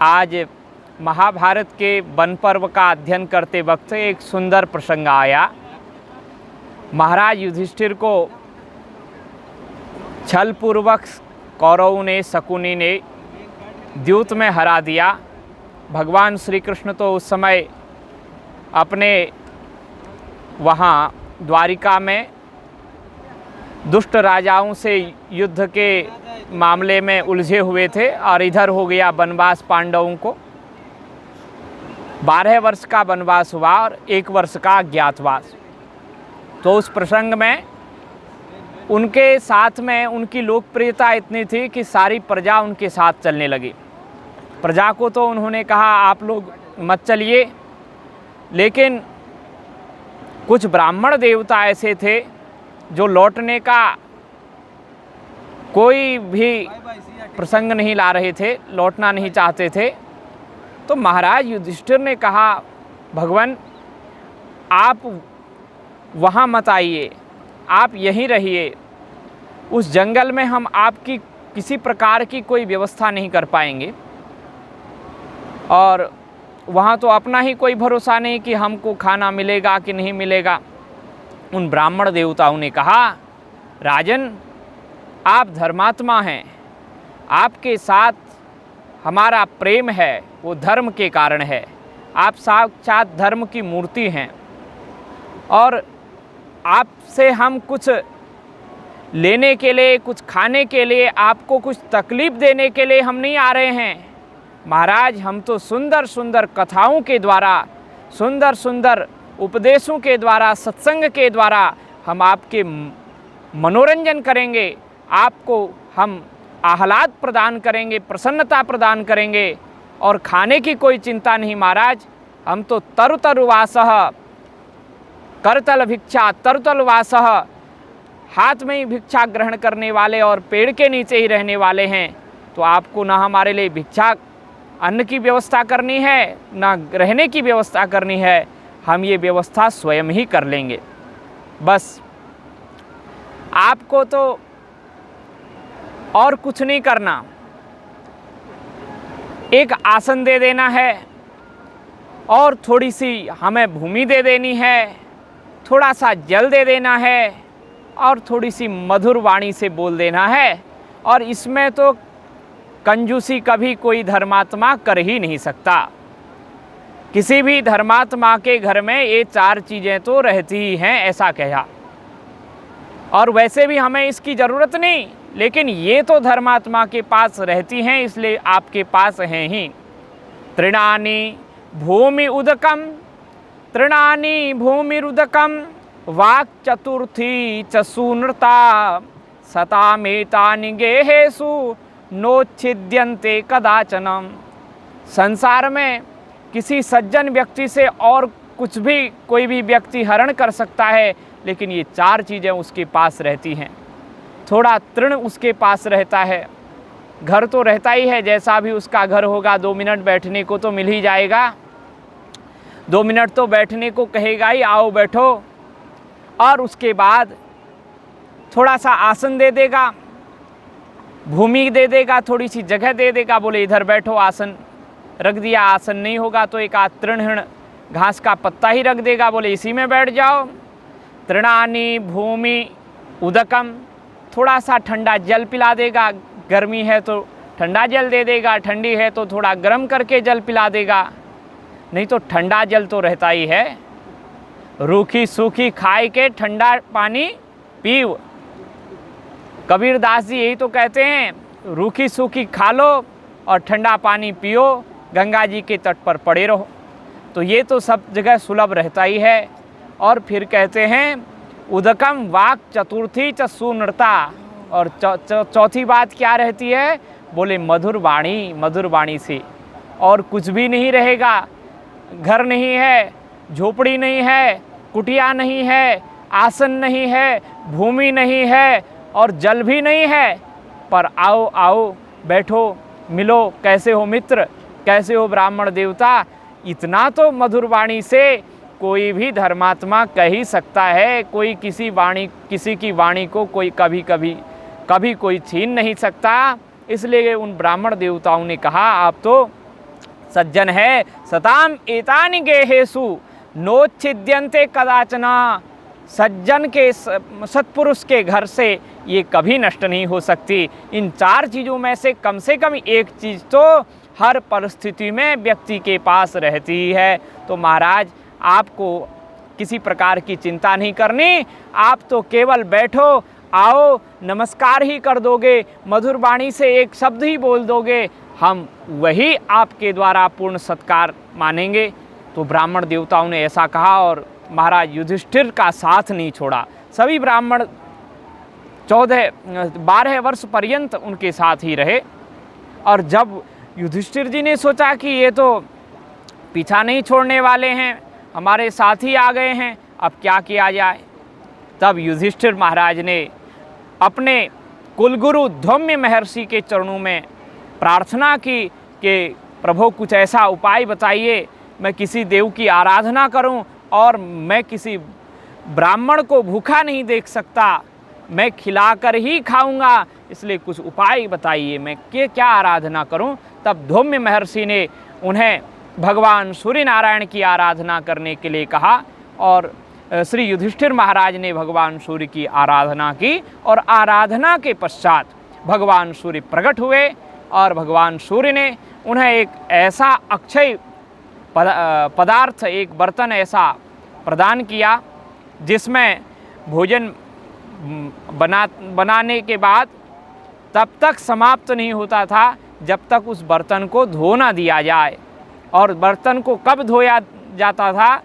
आज महाभारत के वन पर्व का अध्ययन करते वक्त एक सुंदर प्रसंग आया। महाराज युधिष्ठिर को छलपूर्वक कौरवों ने, शकुनी ने द्यूत में हरा दिया। भगवान श्री कृष्ण तो उस समय अपने वहाँ द्वारिका में दुष्ट राजाओं से युद्ध के मामले में उलझे हुए थे और इधर हो गया वनवास पांडवों को। 12 वर्ष का वनवास हुआ और 1 वर्ष का अज्ञातवास। तो उस प्रसंग में उनके साथ में उनकी लोकप्रियता इतनी थी कि सारी प्रजा उनके साथ चलने लगी। प्रजा को तो उन्होंने कहा आप लोग मत चलिए, लेकिन कुछ ब्राह्मण देवता ऐसे थे जो लौटने का कोई भी प्रसंग नहीं ला रहे थे, लौटना नहीं चाहते थे। तो महाराज युधिष्ठिर ने कहा भगवान आप वहाँ मत आइए, आप यहीं रहिए। उस जंगल में हम आपकी किसी प्रकार की कोई व्यवस्था नहीं कर पाएंगे और वहाँ तो अपना ही कोई भरोसा नहीं कि हमको खाना मिलेगा कि नहीं मिलेगा। उन ब्राह्मण देवताओं ने कहा राजन आप धर्मात्मा हैं, आपके साथ हमारा प्रेम है वो धर्म के कारण है, आप साक्षात धर्म की मूर्ति हैं और आपसे हम कुछ लेने के लिए, कुछ खाने के लिए, आपको कुछ तकलीफ़ देने के लिए हम नहीं आ रहे हैं। महाराज हम तो सुंदर सुंदर कथाओं के द्वारा, सुंदर सुंदर उपदेशों के द्वारा, सत्संग के द्वारा हम आपके मनोरंजन करेंगे, आपको हम आह्लाद प्रदान करेंगे, प्रसन्नता प्रदान करेंगे और खाने की कोई चिंता नहीं। महाराज हम तो तरुतरुवासः करतल भिक्षा तरुतलवासः, हाथ में ही भिक्षा ग्रहण करने वाले और पेड़ के नीचे ही रहने वाले हैं। तो आपको ना हमारे लिए भिक्षा अन्न की व्यवस्था करनी है, ना रहने की व्यवस्था करनी है, हम ये व्यवस्था स्वयं ही कर लेंगे। बस आपको तो और कुछ नहीं करना, एक आसन दे देना है और थोड़ी सी हमें भूमि दे देनी है, थोड़ा सा जल दे देना है और थोड़ी सी मधुर वाणी से बोल देना है। और इसमें तो कंजूसी कभी कोई धर्मात्मा कर ही नहीं सकता। किसी भी धर्मात्मा के घर में ये 4 चीज़ें तो रहती ही हैं, ऐसा कहा। और वैसे भी हमें इसकी ज़रूरत नहीं, लेकिन ये तो धर्मात्मा के पास रहती हैं, इसलिए आपके पास हैं ही। तृणानि भूमि उदकम, तृणानि भूमिरुदकम, वाक् चतुर्थी च सूनृता, सतामेतानि गेहेषु नोच्छिद्यन्ते कदाचनम। संसार में किसी सज्जन व्यक्ति से और कुछ भी कोई भी व्यक्ति हरण कर सकता है, लेकिन ये 4 चीज़ें उसके पास रहती हैं। थोड़ा तृण उसके पास रहता है, घर तो रहता ही है, जैसा भी उसका घर होगा 2 मिनट बैठने को तो मिल ही जाएगा, 2 मिनट तो बैठने को कहेगा ही, आओ बैठो। और उसके बाद थोड़ा सा आसन दे देगा, भूमि दे देगा, थोड़ी सी जगह दे देगा, बोले इधर बैठो, आसन रख दिया। आसन नहीं होगा तो एक आध तृण घास का पत्ता ही रख देगा, बोले इसी में बैठ जाओ। तृणानि भूमि उदकम, थोड़ा सा ठंडा जल पिला देगा, गर्मी है तो ठंडा जल दे देगा, ठंडी है तो थोड़ा गर्म करके जल पिला देगा। नहीं तो ठंडा जल तो रहता ही है, रूखी सूखी खाए के ठंडा पानी पीव। कबीर दास जी यही तो कहते हैं, रूखी सूखी खा लो और ठंडा पानी पियो, गंगा जी के तट पर पड़े रहो। तो ये तो सब जगह सुलभ रहता ही है। और फिर कहते हैं उदकम वाक् चतुर्थी च सूनृता, और चौथी बात क्या रहती है, बोले मधुर वाणी, मधुर वाणी से। और कुछ भी नहीं रहेगा, घर नहीं है, झोपड़ी नहीं है, कुटिया नहीं है, आसन नहीं है, भूमि नहीं है और जल भी नहीं है, पर आओ आओ बैठो, मिलो, कैसे हो मित्र, कैसे हो ब्राह्मण देवता। इतना तो मधुर वाणी से कोई भी धर्मात्मा कह ही सकता है। कोई किसी की वाणी को कोई कभी कोई छीन नहीं सकता। इसलिए उन ब्राह्मण देवताओं ने कहा आप तो सज्जन है सताम एतानि गेहेषु नोच्छिद्यन्ते कदाचना। सज्जन के सत्पुरुष के घर से ये कभी नष्ट नहीं हो सकती। इन 4 चीज़ों में से कम एक चीज़ तो हर परिस्थिति में व्यक्ति के पास रहती है। तो महाराज आपको किसी प्रकार की चिंता नहीं करनी, आप तो केवल बैठो, आओ, नमस्कार ही कर दोगे, मधुर वाणी से एक शब्द ही बोल दोगे, हम वही आपके द्वारा पूर्ण सत्कार मानेंगे। तो ब्राह्मण देवताओं ने ऐसा कहा और महाराज युधिष्ठिर का साथ नहीं छोड़ा। सभी ब्राह्मण 12 वर्ष पर्यंत उनके साथ ही रहे। और जब युधिष्ठिर जी ने सोचा कि ये तो पीछा नहीं छोड़ने वाले हैं, हमारे साथ ही आ गए हैं, अब क्या किया जाए, तब युधिष्ठिर महाराज ने अपने कुलगुरु धौम्य महर्षि के चरणों में प्रार्थना की कि प्रभु कुछ ऐसा उपाय बताइए, मैं किसी देव की आराधना करूं और मैं किसी ब्राह्मण को भूखा नहीं देख सकता, मैं खिलाकर ही खाऊंगा, इसलिए कुछ उपाय बताइए, मैं क्या आराधना करूं। तब धौम्य महर्षि ने उन्हें भगवान सूर्य नारायण की आराधना करने के लिए कहा और श्री युधिष्ठिर महाराज ने भगवान सूर्य की आराधना की और आराधना के पश्चात भगवान सूर्य प्रकट हुए और भगवान सूर्य ने उन्हें एक ऐसा अक्षय पदार्थ, एक बर्तन ऐसा प्रदान किया जिसमें भोजन बनाने के बाद तब तक समाप्त नहीं होता था जब तक उस बर्तन को धो ना दिया जाए। और बर्तन को कब धोया जाता था,